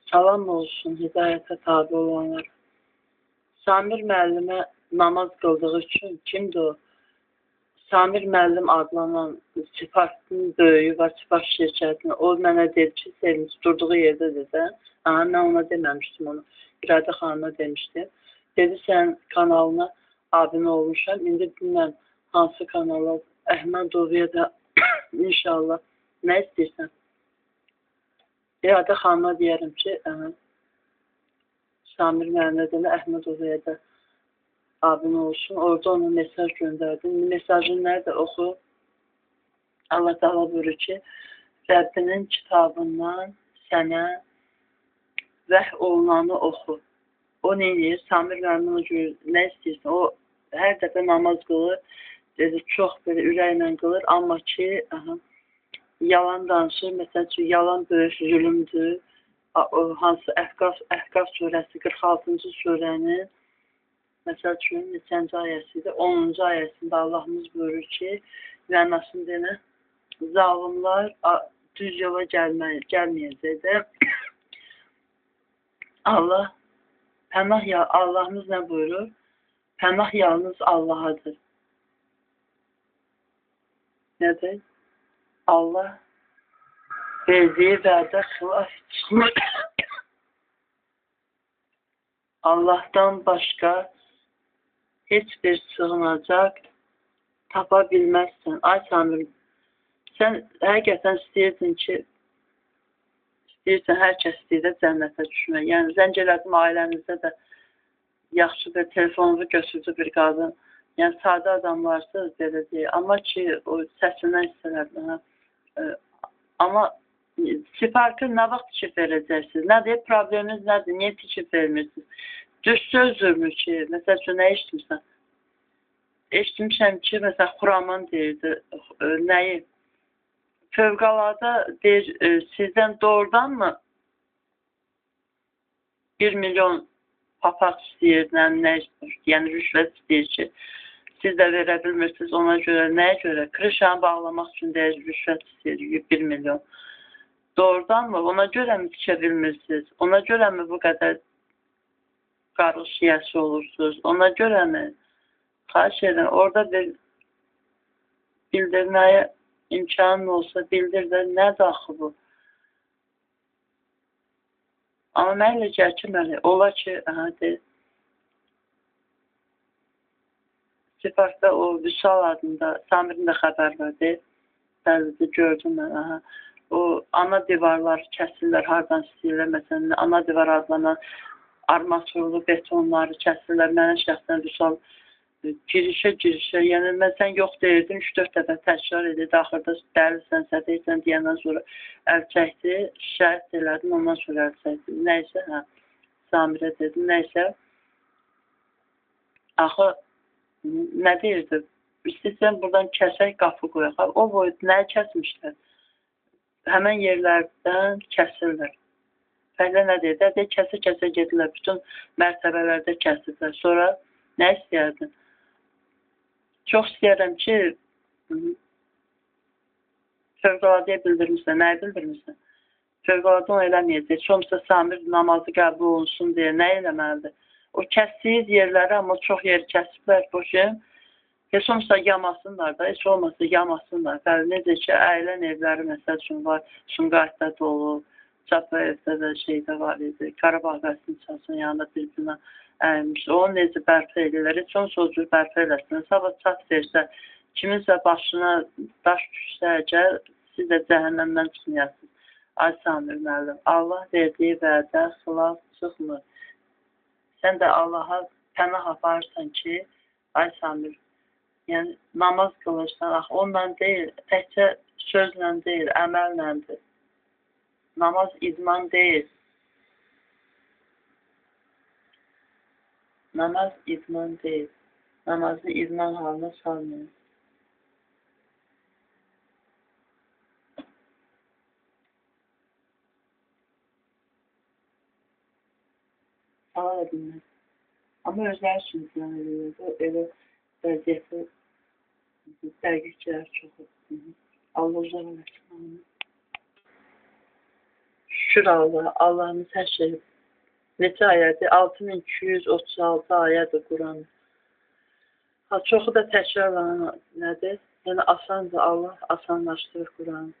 Salam olsun hidayətə tabi olanlar. Samir müəllimə namaz qıldığı üçün kimdir o? Samir müəllim adlanan Sifahtın böyüyü var, Sifat şirkətinin. O mənə dedi ki, Sevinç durduğu yerdə dedi. Mən ona deməmişdim onu. İradə xanıma demişdim. Dedi, sən kanalına abunə olmuşam. İndi bilməm hansı kanala Əhmədoviyə də inşallah nə istəyirsən. İradə xanıma deyərəm ki, Samir müəllimə deyə Əhmədoviyə də abunə olsun. Orada ona mesaj göndərdim. Mesajın nədir? Oxu. Allah Teala buyurur ki, Rəbbinin kitabından sənə vəhy olunanı oxu. O nə edir? Samir müəllimə nə istəyirsən? O hər dəfə namaz qılır. Dedi, çox belə ürəklə qılır. Amma ki, yalan danışır. Məsələn üçün, yalan böyük zülümdür. Hansı Əhqaf surəsi 46-cı surənin məsəl üçün neçənci ayəsidir? 10-cu ayəsində Allahımız buyurur ki, mənasını deyənə, zalimlar düz yola gəlməyəcəkdir. Allahımız nə buyurur? Pənah yalnız Allahadır. Nədir? Allah verdiyi vədə xilaf çıxmır. Allahdan başqa heç bir sığınacaq tapa bilməzsən. Ay Samir, sən həqiqətən istəyirdin ki, hər kəs istəyir cənnətə düşmək. Yəni, zəng elədim ailənizdə də yaxşı bir telefonunuzu götürdü bir qadın. Yəni, sadə adamlarsınız, belə deyil. Amma ki, o səsindən istələrdim. Amma sifarkı nə vaxt tikib verəcəksiniz? Nədir? Probleminiz nədir? Niyə tikib vermirsiniz? Düz sözdürmür ki, məsəl üçün, nə eşitmirsən? Eşitmişəm ki, məsələn, Xuraman deyirdi, nəyi? Fövqəladə deyir, sizdən doğrudanmı 1 milyon papaq istəyir, yəni rüşvət istəyir ki, siz də verə bilmirsiniz, ona görə, nəyə görə? Krişanı bağlamaq üçün deyir, rüşvət istəyir 1 milyon. Doğrudanmı? Ona görə mi tikə bilmirsiniz? Ona görə mi bu qədər qarış yiyəsi olursunuz? Ona görə mi? Xahiş edirəm, orada bir bildirməyə imkanın olsa, bildir də nədir axı bu? Amma mən elə gəl ki, ola ki, Sifartda o Vüsal adında, Samirin də xəbər verdi, bəlidir, gördüm mən, o ana divarlar kəsirlər, hardan istəyirlər, məsələn, ana divar adlanan armaturlu betonları kəsirlər, mənə şəxsən Vüsal girişə, yəni mən sən yox deyirdin, 3-4 dəfə təkrar edirdi, axırda dəlisən, sədəysən deyəndən sonra əl çəkdi, şəhət elədim, ondan sonra əl çəkdi. Nəysə, Samirə dedim, nəysə, axı, nə deyirdi? İstəyirsən buradan kəsək, qapı qoyaq. O boyut nəyə kəsmişlər? Həmən yerlərdən kəsirlər. Fəhlə nə deyirdi? Kəsə gedirlər, bütün mərtəbələrdə kəsirlər. Sonra nə istəyərdin? Çox istəyərəm ki, fövqəladəyə bildirmişsən. Nəyə bildirmişsən? Fövqəladə onu eləməyəcək. Çoxsa Samir namazı qəbul olunsun deyə nə eləməlidir? O kəsdiyiz yerləri, amma çox yeri kəsiblər boşum. Heç olmasa yamasınlar da, heç olmasa yamasınlar. Bəli, necə ki, əyilən evləri məsəl üçün var, Sumqayıtda dolu, Çapayevdə də şeydə var idi, Qarabağ Qəstinçasının yanında bir bina əyilmiş. O necə bərpa edirlər, heç olmasa o cür bərpa eləsin. Sabah çat versə, kiminsə başına daş düşsə, əgər siz də cəhənnəmdən çıxmayasınız. Ay Samir müəllim, Allah verdiyi vədə xilaf çıxmır. Sən də Allaha pənah aparırsan ki, ay Samir, yəni namaz qılırsan, axı ondan deyil, təkcə sözlə deyil, əməllədir. Namaz idman deyil. Namaz idman deyil. Namazı idman halına salmayın. Sağ edin. Amma özləri üçün plan edirlər. Elə vəziyyəti dəqiqçilər çoxdur. Allah uzaq eləsin. Şükür Allah. Allah'ımız hər şey. Neçə ayədir? 6236 ayədir Quran. Ha, çoxu da təkrarlanan nədir? Yəni asandır, Allah asanlaşdırır Quranı.